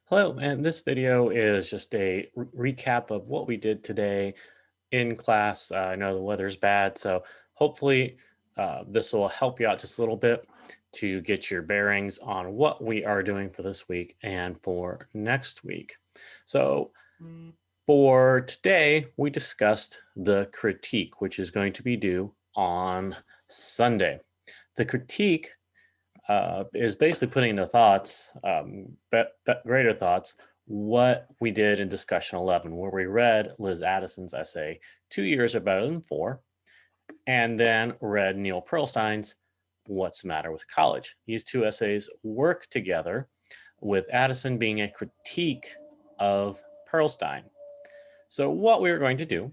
Hello, and this video is just a recap of what we did today in class. I know the weather's bad, so hopefully this will help you out just a little bit to get your bearings on what we are doing for this week and for next week. So for today, we discussed the critique, which is going to be due on Sunday. The critique is basically putting into thoughts, greater thoughts, what we did in discussion 11, where we read Liz Addison's essay, 2 years are better than four, and then read Neil Pearlstein's What's the Matter with College. These two essays work together, with Addison being a critique of Pearlstein. So what we're going to do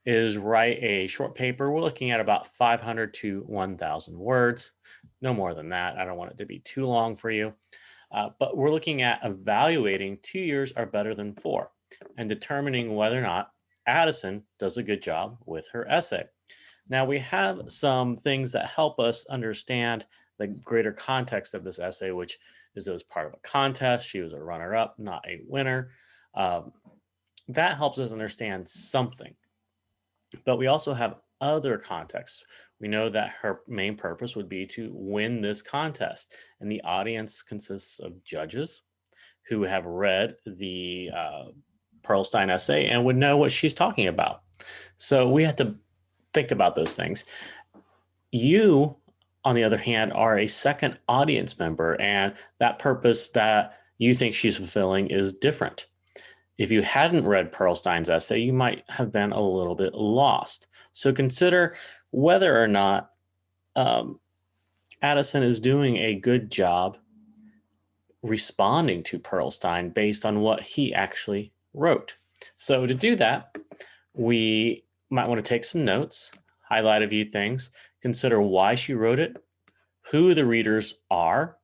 is write a short paper. We're looking at about 500 to 1,000 words. No more than that. I don't want it to be too long for you. But we're looking at evaluating 2 years are better than four and determining whether or not Addison does a good job with her essay. Now, we have some things that help us understand the greater context of this essay, which is it was part of a contest. She was a runner up, not a winner. Um, that helps us understand something. But we also have other contexts. We know that her main purpose would be to win this contest, and the audience consists of judges who have read the Pearlstein essay and would know what she's talking about. So we have to think about those things. You, on the other hand, are a second audience member, and that purpose that you think she's fulfilling is different. If you hadn't read Pearlstein's essay, you might have been a little bit lost. So consider whether or not um, Addison is doing a good job responding to Pearlstein based on what he actually wrote. So to do that, we might want to take some notes, highlight a few things, consider why she wrote it, who the readers are.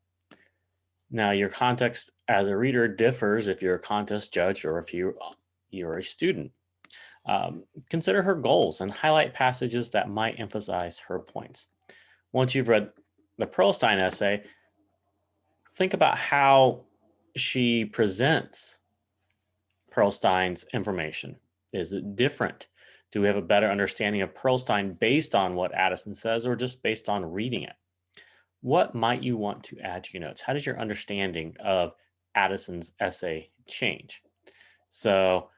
Now, your context as a reader differs if you're a contest judge or if you're a student. Consider her goals and highlight passages that might emphasize her points. Once you've read the Pearlstein essay, think about how she presents Pearlstein's information. Is it different? Do we have a better understanding of Pearlstein based on what Addison says or just based on reading it? What might you want to add to your notes? How does your understanding of Addison's essay change? So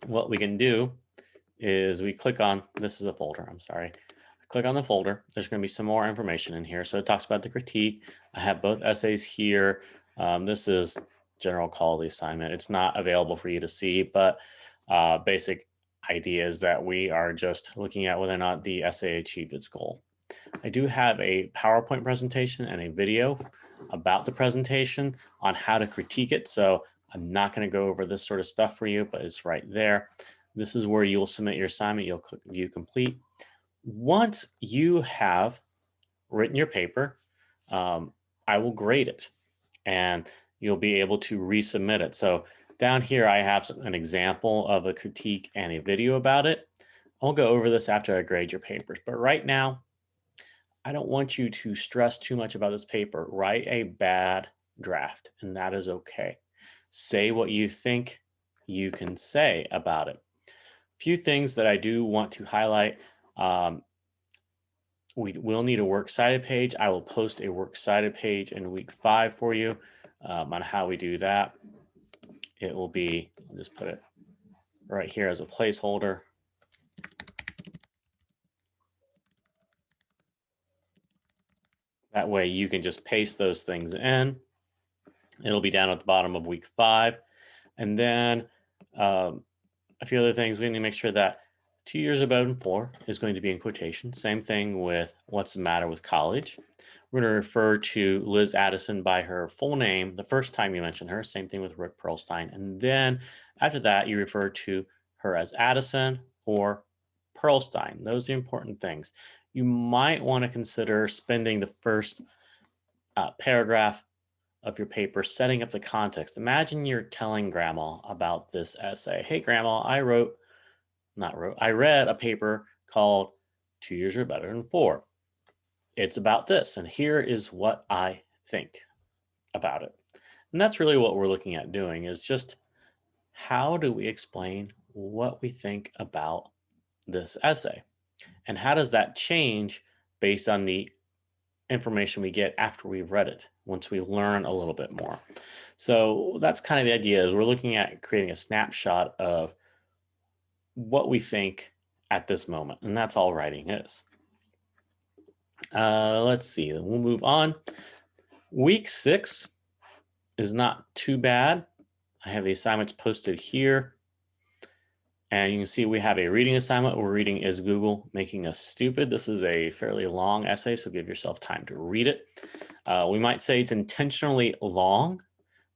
what we can do is we click on, this is a folder, I'm sorry. Click on the folder. There's going to be some more information in here. So it talks about the critique. I have both essays here. This is general quality assignment. It's not available for you to see, but basic idea is that we are just looking at whether or not the essay achieved its goal. I do have a PowerPoint presentation and a video about the presentation on how to critique it. So I'm not going to go over this sort of stuff for you, but it's right there. This is where you'll submit your assignment. You'll click View Complete. Once you have written your paper, I will grade it and you'll be able to resubmit it. So down here, I have an example of a critique and a video about it. I'll go over this after I grade your papers. But right now, I don't want you to stress too much about this paper. Write a bad draft, and that is okay. Say what you think you can say about it. A few things that I do want to highlight. We will need a works cited page. I will post a works cited page in week 5 for you on how we do that. It will be, I'll just put it right here as a placeholder. That way you can just paste those things in. It'll be down at the bottom of week 5. And then a few other things. We need to make sure that 2 years are better than four is going to be in quotation. Same thing with What's the Matter with College. We're going to refer to Liz Addison by her full name the first time you mention her. Same thing with Rick Pearlstein. And then after that, you refer to her as Addison or Pearlstein. Those are important things. You might want to consider spending the first paragraph of your paper setting up the context. Imagine you're telling grandma about this essay. Hey, grandma, I read a paper called 2 years are better than four. It's about this, and here is what I think. about it. And that's really what we're looking at doing is just how do we explain what we think about this essay? And how does that change based on the information we get after we've read it, once we learn a little bit more? So that's kind of the idea is we're looking at creating a snapshot of what we think at this moment. And that's all writing is. Let's see. We'll move on. Week 6 is not too bad. I have the assignments posted here. And you can see we have a reading assignment. We're reading Is Google Making Us Stupid? This is a fairly long essay, so give yourself time to read it. We might say it's intentionally long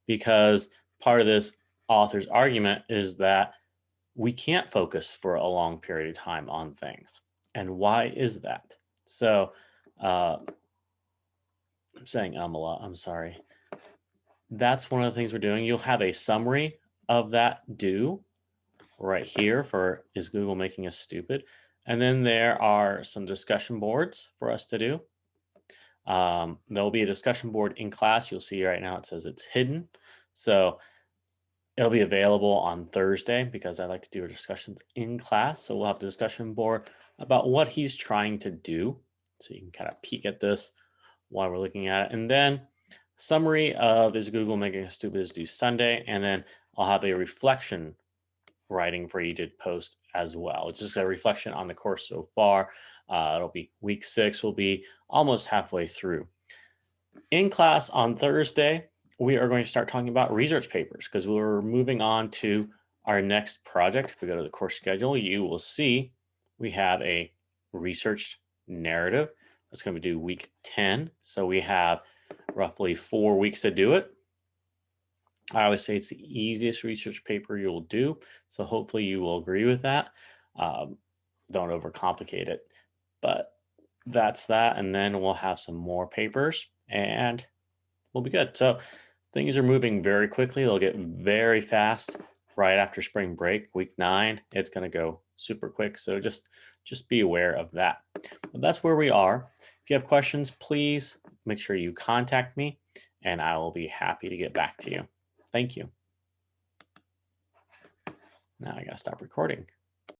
because part of this author's argument is that we can't focus for a long period of time on things. And why is that? So I'm saying a lot, I'm sorry. That's one of the things we're doing. You'll have a summary of that due right here for Is Google Making Us Stupid? And then there are some discussion boards for us to do. There'll be a discussion board in class. You'll see right now it says it's hidden. So it'll be available on Thursday because I like to do our discussions in class. So we'll have a discussion board about what he's trying to do. So you can kind of peek at this while we're looking at it. And then summary of Is Google Making Us Stupid is due Sunday. And then I'll have a reflection writing for you to post as well. It's just a reflection on the course so far. It'll be week 6, will be almost halfway through. In class on Thursday, we are going to start talking about research papers because we're moving on to our next project. If we go to the course schedule, you will see we have a research narrative that's going to do week 10. So we have roughly 4 weeks to do it. I always say it's the easiest research paper you'll do. So hopefully you will agree with that. Don't overcomplicate it. But that's that. And then we'll have some more papers and we'll be good. So things are moving very quickly. They'll get very fast right after spring break, week 9. It's going to go super quick. So just be aware of that. But that's where we are. If you have questions, please make sure you contact me and I will be happy to get back to you. Thank you. Now I got to stop recording.